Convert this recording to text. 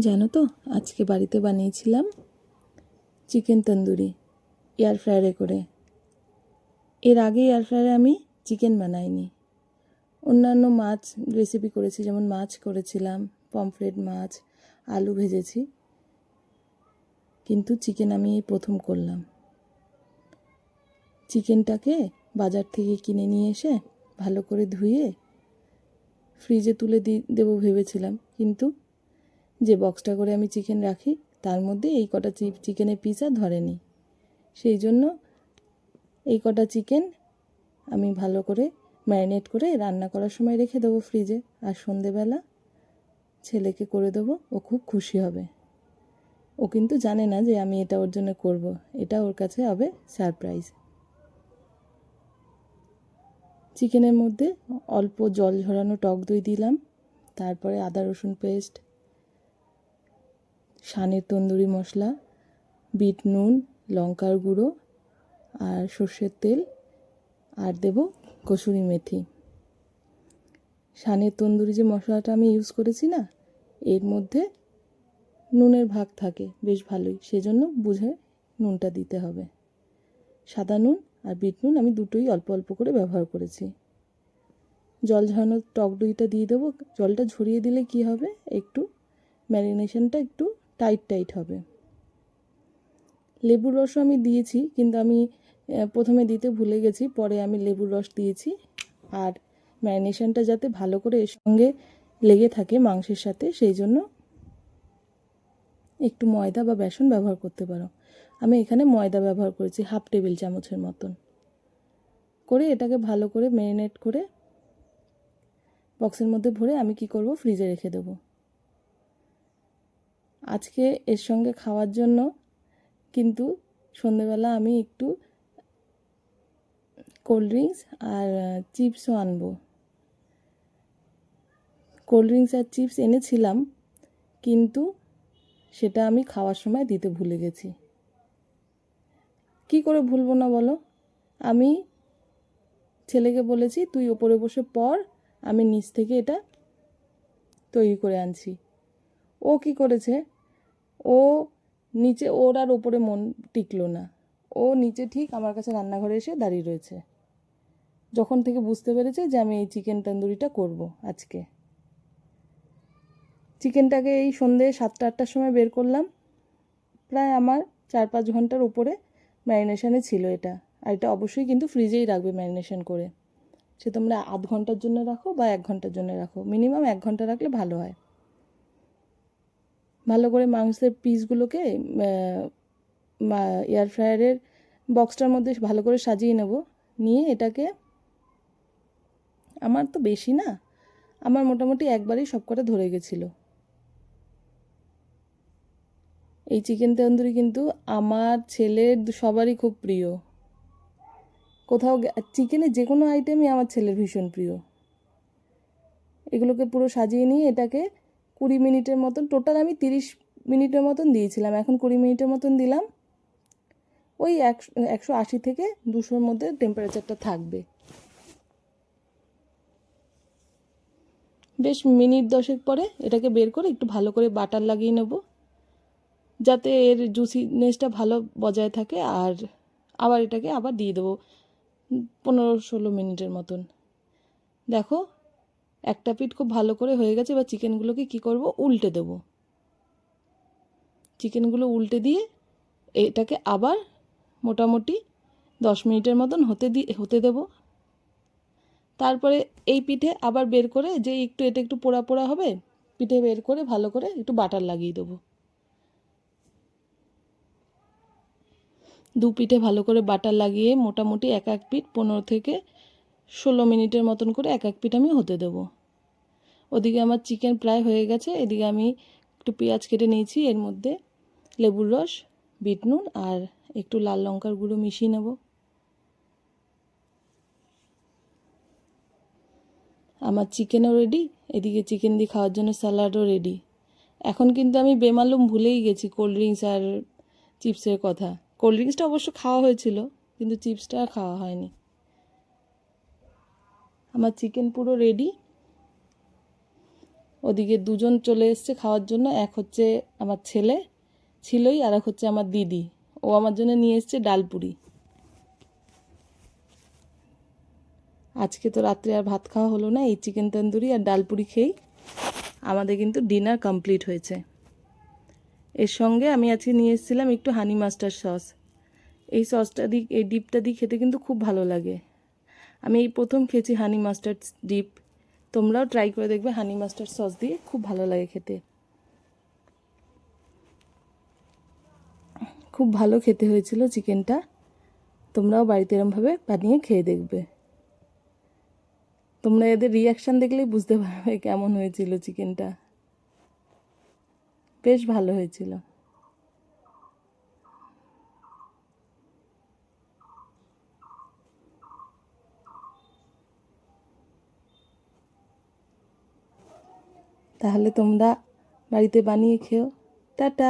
জানো তো, আজকে বাড়িতে বানিয়েছিলাম চিকেন তন্দুরি এয়ার ফ্রায়ারে করে। এর আগে এয়ার ফ্রায়ারে আমি চিকেন বানাইনি, অন্যান্য মাছ রেসিপি করেছি, যেমন মাছ করেছিলাম, পমফ্রেট মাছ, আলু ভেজেছি, কিন্তু চিকেন আমি এই প্রথম করলাম। চিকেনটাকে বাজার থেকে কিনে নিয়ে এসে ভালো করে ধুয়ে ফ্রিজে তুলে দেবো ভেবেছিলাম, কিন্তু যে বক্সটা করে আমি চিকেন রাখি তার মধ্যে এই কটা চিকেনের পিস আর ধরেনি। সেই জন্য এই কটা চিকেন আমি ভালো করে ম্যারিনেট করে রান্না করার সময় রেখে দেবো ফ্রিজে, আর সন্ধেবেলা ছেলেকে করে দেবো। ও খুব খুশি হবে। ও কিন্তু জানে না যে আমি এটা ওর জন্য করব, এটা ওর কাছে হবে সারপ্রাইজ। চিকেনের মধ্যে অল্প জল ঝরানো টক দই দিলাম, তারপরে আদা রসুন পেস্ট, সানের তন্দুরি মশলা, বিট নুন, লঙ্কার গুঁড়ো আর সর্ষের তেল, আর দেব কসুরি মেথি। সানের তন্দুরি যে মশলাটা আমি ইউজ করেছি না, এর মধ্যে নুনের ভাগ থাকে বেশ ভালোই, সেজন্য বুঝে নুনটা দিতে হবে। সাদা নুন আর বিট নুন আমি দুটোই অল্প অল্প করে ব্যবহার করেছি। জল ঝরানো টক দইটা দিয়ে দেবো। জলটা ঝরিয়ে দিলে কি হবে, একটু ম্যারিনেশনটা একটু টাইট টাইট হবে। লেবুর রসও আমি দিয়েছি, কিন্তু আমি প্রথমে দিতে ভুলে গেছি, পরে আমি লেবুর রস দিয়েছি। আর ম্যারিনেশনটা যাতে ভালো করে এর সঙ্গে লেগে থাকে মাংসের সাথে, সেই জন্য একটু ময়দা বা বেসন ব্যবহার করতে পারো। আমি এখানে ময়দা ব্যবহার করেছি, 1/2 টেবিল চামচের মতন করে। এটাকে ভালো করে ম্যারিনেট করে বক্সের মধ্যে ভরে আমি কি করব, ফ্রিজে রেখে দেবো। আজকে এর সঙ্গে খাওয়ার জন্য কিন্তু সন্ধেবেলা আমি একটু কোল্ড ড্রিঙ্কস আর চিপসও আনবো। কোল্ড ড্রিঙ্কস আর চিপস এনেছিলাম, কিন্তু সেটা আমি খাওয়ার সময় দিতে ভুলে গেছি। কি করে ভুলবো না বলো? আমি ছেলেকে বলেছি তুই ওপরে বসে পড়, আমি নিচ থেকে এটা তৈরি করে আনছি। ও কি করেছে, ও নিচে, ওর আর ওপরে মন টিকলো না। ও নিচে ঠিক আমার কাছে রান্নাঘরে এসে দাঁড়িয়ে রয়েছে, যখন থেকে বুঝতে পেরেছে যে আমি এই চিকেন তন্দুরিটা করব আজকে। চিকেনটাকে এই সন্ধ্যে 7টা-8টার সময় বের করলাম। প্রায় আমার 4-5 ঘন্টার উপরে ম্যারিনেশনে ছিল এটা। আর এটা অবশ্যই কিন্তু ফ্রিজেই রাখবে ম্যারিনেশন করে। সে তোমরা আধ ঘন্টার জন্য রাখো বা 1 ঘন্টার জন্য রাখো, মিনিমাম 1 ঘন্টা রাখলে ভালো হয়। ভালো করে মাংসের পিসগুলোকে এয়ার ফ্রায়ারের বক্সটার মধ্যে ভালো করে সাজিয়ে নেব। নিয়ে এটাকে, আমার তো বেশি না, আমার মোটামুটি একবারেই সবকটা ধরে গেছিলো। এই চিকেন তন্দুরি কিন্তু আমার ছেলের সবারই খুব প্রিয়। কোথাও চিকেনের যে কোনো আইটেমই আমার ছেলের ভীষণ প্রিয়। এগুলোকে পুরো সাজিয়ে নিয়ে এটাকে 20 মিনিটের মতন, টোটাল আমি 30 মিনিটের মতন দিয়েছিলাম, এখন 20 মিনিটের মতন দিলাম। ওই 180 থেকে 200-র মধ্যে টেম্পারেচারটা থাকবে। বেশ মিনিট 10 পরে এটাকে বের করে একটু ভালো করে বাটার লাগিয়ে নেব, যাতে এর জুসিনেসটা ভালো বজায় থাকে। আর আবার এটাকে আবার দিয়ে দেবো 15-16 মিনিটের মতন। দেখো একটা পিঠ খুব ভালো করে হয়ে গেছে। এবার চিকেনগুলোকে কি করব, উল্টে দেব। চিকেনগুলো উল্টে দিয়ে এটাকে আবার মোটামুটি 10 মিনিটের মতন হতে দেব। তারপরে এই পিঠে আবার বের করে, যে এটা একটু পোড়া পোড়া হবে, পিঠে বের করে ভালো করে একটু বাটার লাগিয়ে দেবো। 2 পিঠে ভালো করে বাটার লাগিয়ে মোটামুটি এক পিঠ 15 থেকে 16 মিনিটের মতন করে এক পিঠ আমি হতে দেব। ওদিকে আমার চিকেন প্রায় হয়ে গেছে। এদিকে আমি একটু পেঁয়াজ কেটে নিয়েছি, এর মধ্যে লেবুর রস, বিট নুন আর একটু লাল লঙ্কার গুঁড়ো মিশিয়ে নেব। আমার চিকেনও রেডি, এদিকে চিকেন দিয়ে খাওয়ার জন্য স্যালাডও রেডি। এখন কিন্তু আমি বেমালুম ভুলেই গেছি কোল্ড ড্রিঙ্কস আর চিপসের কথা। কোল্ড ড্রিঙ্কসটা অবশ্য খাওয়া হয়েছিল, কিন্তু চিপসটা আর খাওয়া হয়নি। আমার চিকেন পুরো রেডি। ওদিকে দুজন চলে এসছে খাওয়ার জন্য, এক হচ্ছে আমার ছেলে ছিলই, আর এক হচ্ছে আমার দিদি, ও আমার জন্য নিয়ে এসছে ডালপুরি। আজকে তো রাত্রে আর ভাত খাওয়া হলো না, এই চিকেন তন্দুরি আর ডালপুরি খেয়েই আমাদের কিন্তু ডিনার কমপ্লিট হয়েছে। এর সঙ্গে আমি আজকে নিয়ে এসেছিলাম একটু হানি মাস্টার্ড সস। এই সসটা দিয়ে, এই ডিপটা দিয়ে খেতে কিন্তু খুব ভালো লাগে। আমি এই প্রথম খেয়েছি হানি মাস্টার্ড ডিপ, তোমরাও ট্রাই করে দেখবে হানি মাস্টার্ড সস দিয়ে, খুব ভালো লাগে খেতে। খুব ভালো খেতে হয়েছিল চিকেনটা, তোমরাও বাড়িতে এরমভাবে বানিয়ে খেয়ে দেখবে। তোমরা এদের রিয়াকশান দেখলেই বুঝতে পারবে কেমন হয়েছিল চিকেনটা, বেশ ভালো হয়েছিল। তাহলে তোমরা বাড়িতে বানিয়ে খেও। টাটা।